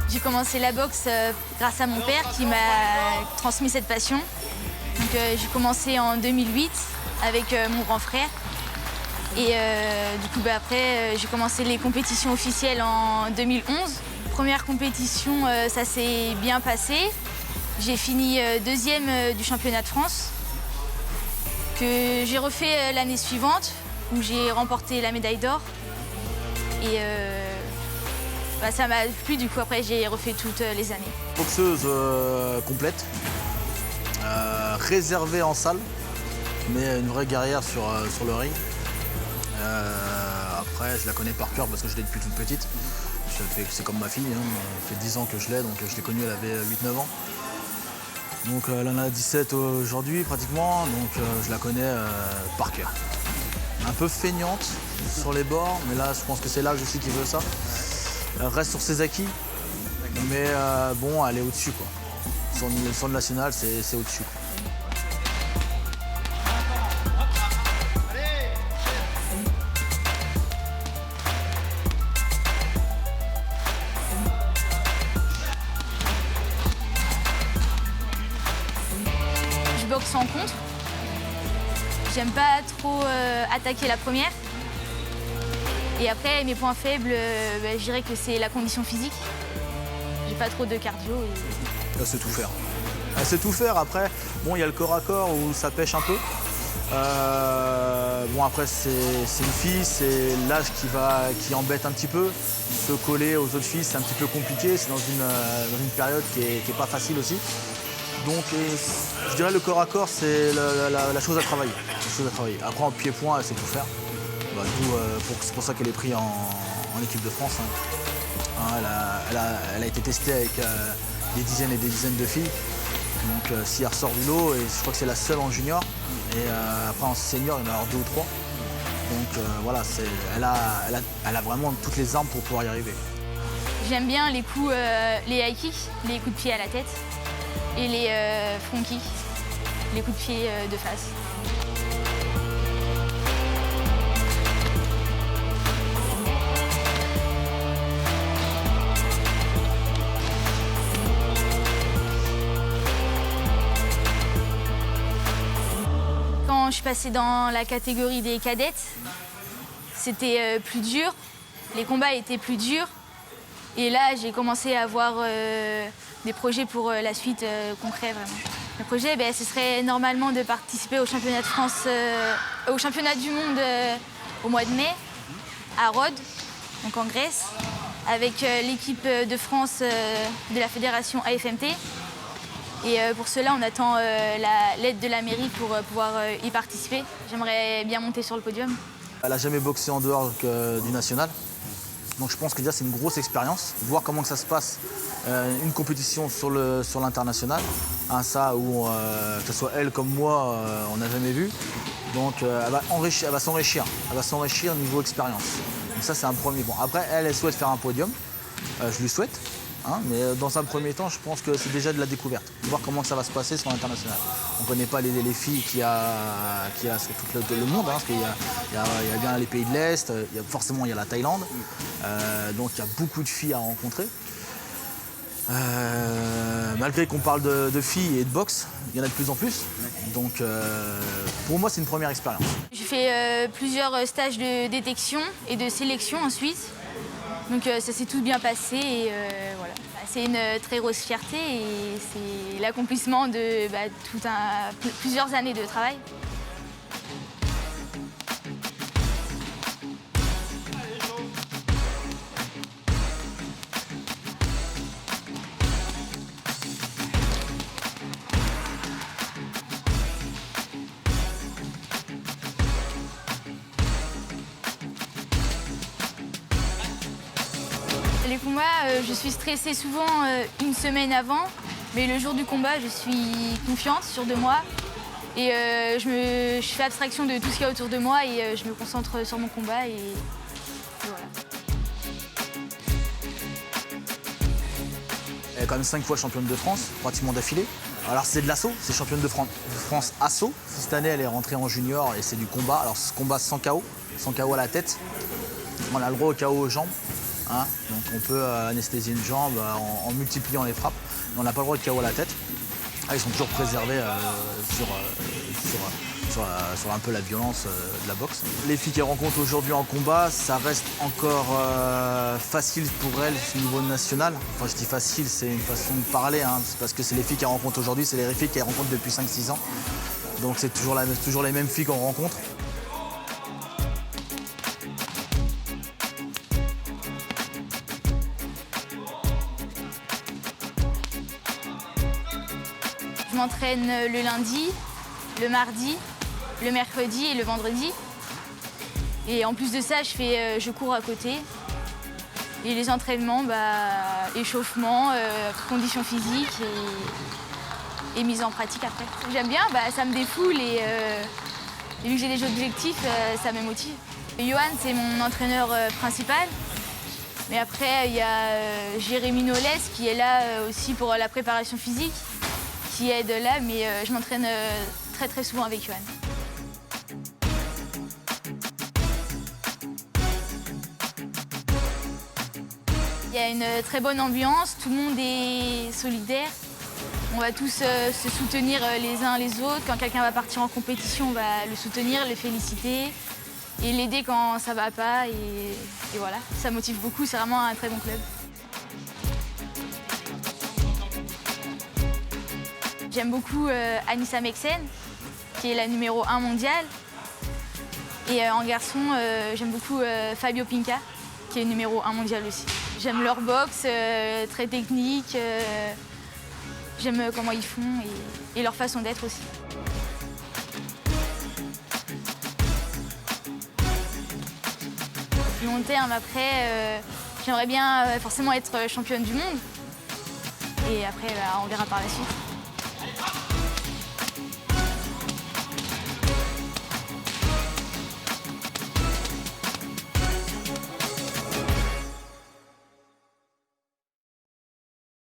J'ai commencé la boxe grâce à mon père qui m'a transmis cette passion. Donc, j'ai commencé en 2008 avec mon grand frère. Et du coup, après, j'ai commencé les compétitions officielles en 2011. Première compétition, ça s'est bien passé. J'ai fini deuxième du championnat de France, que j'ai refait l'année suivante, où j'ai remporté la médaille d'or. Et ça m'a plu, du coup, après, j'ai refait toutes les années. Boxeuse complète, réservée en salle, mais une vraie guerrière sur le ring. Après, je la connais par cœur parce que je l'ai depuis toute petite. C'est comme ma fille, hein. Ça fait 10 ans que je l'ai, donc je l'ai connue, elle avait 8-9 ans. Donc elle en a 17 aujourd'hui pratiquement, donc je la connais par cœur. Un peu feignante sur les bords, mais là je pense que c'est l'âge aussi qui veut ça. Elle reste sur ses acquis, mais bon, elle est au-dessus, quoi. Sur le national, c'est au-dessus. Je boxe en contre. J'aime pas trop attaquer la première. Et après, mes points faibles, je dirais que c'est la condition physique. J'ai pas trop de cardio. Elle sait tout faire. Elle sait tout faire. Après, bon, il y a le corps à corps où ça pêche un peu. Bon, après, c'est une fille, c'est l'âge qui embête un petit peu. Se coller aux autres filles, c'est un petit peu compliqué. C'est dans une période qui est pas facile aussi. Donc, je dirais le corps à corps, c'est la chose à travailler. Après, en pied-point, elle sait tout faire. C'est pour ça qu'elle est prise en équipe de France. Elle a été testée avec des dizaines et des dizaines de filles. Donc si elle ressort du lot, et je crois que c'est la seule en junior. Et après en senior, il y en a alors 2 ou 3. Donc voilà, elle a vraiment toutes les armes pour pouvoir y arriver. J'aime bien les coups, les high kicks, les coups de pied à la tête, et les front kicks, les coups de pied de face. Quand je suis passée dans la catégorie des cadettes, c'était plus dur, les combats étaient plus durs. Et là, j'ai commencé à avoir des projets pour la suite concrets, vraiment. Le projet, ce serait normalement de participer au championnat de France, au championnat du monde au mois de mai, à Rhodes, donc en Grèce, avec l'équipe de France de la fédération AFMT. Et pour cela, on attend l'aide de la mairie pour pouvoir y participer. J'aimerais bien monter sur le podium. Elle n'a jamais boxé en dehors du national. Donc je pense que déjà c'est une grosse expérience. Voir comment que ça se passe, une compétition sur l'international. Ça où, que ce soit elle comme moi, on n'a jamais vu. Donc elle va s'enrichir niveau expérience. Donc ça c'est un premier point. Après, elle souhaite faire un podium. Je lui souhaite. Mais dans un premier temps, je pense que c'est déjà de la découverte. Voir comment ça va se passer sur l'international. On ne connaît pas les filles qu'il y a sur tout le monde, parce qu'il y a bien les pays de l'Est, forcément il y a la Thaïlande. Donc il y a beaucoup de filles à rencontrer. Malgré qu'on parle de filles et de boxe, il y en a de plus en plus. Donc pour moi, c'est une première expérience. J'ai fait plusieurs stages de détection et de sélection ensuite. Donc ça s'est tout bien passé et voilà. C'est une très grosse fierté et c'est l'accomplissement de plusieurs années de travail. Les combats, je suis stressée souvent une semaine avant, mais le jour du combat, je suis confiante, sûre de moi. Et je fais abstraction de tout ce qu'il y a autour de moi et je me concentre sur mon combat et voilà. Elle est quand même 5 fois championne de France, pratiquement d'affilée. Alors c'est de l'assaut, c'est championne de France assaut. Cette année, elle est rentrée en junior et c'est du combat. Alors ce combat sans KO à la tête. On a le droit au KO aux jambes. hein. Donc on peut anesthésier une jambe en multipliant les frappes, mais on n'a pas le droit de KO à la tête. Ils sont toujours préservés sur un peu la violence de la boxe. Les filles qu'elles rencontrent aujourd'hui en combat, ça reste encore facile pour elles au niveau national. Enfin, je dis facile, c'est une façon de parler, hein. C'est parce que c'est les filles qu'elles rencontrent aujourd'hui, c'est les filles qu'elles rencontrent depuis 5-6 ans. Donc c'est toujours les mêmes filles qu'on rencontre. Je m'entraîne le lundi, le mardi, le mercredi et le vendredi. Et en plus de ça, je cours à côté. Et les entraînements, échauffement, conditions physiques et mise en pratique après. J'aime bien, ça me défoule et vu que j'ai des objectifs, ça me motive. Johan, c'est mon entraîneur principal. Mais après, il y a Jérémy Nolès qui est là aussi pour la préparation physique, qui aide là, mais je m'entraîne très souvent avec Johan. Il y a une très bonne ambiance, tout le monde est solidaire. On va tous se soutenir les uns les autres. Quand quelqu'un va partir en compétition, on va le soutenir, le féliciter et l'aider quand ça va pas. Et voilà, ça motive beaucoup, c'est vraiment un très bon club. J'aime beaucoup Anissa Meksen, qui est la numéro 1 mondiale. Et en garçon, j'aime beaucoup Fabio Pinca, qui est numéro 1 mondial aussi. J'aime leur boxe, très technique. J'aime comment ils font et leur façon d'être aussi. Plus long terme, après, j'aimerais bien forcément être championne du monde. Et après, on verra par la suite.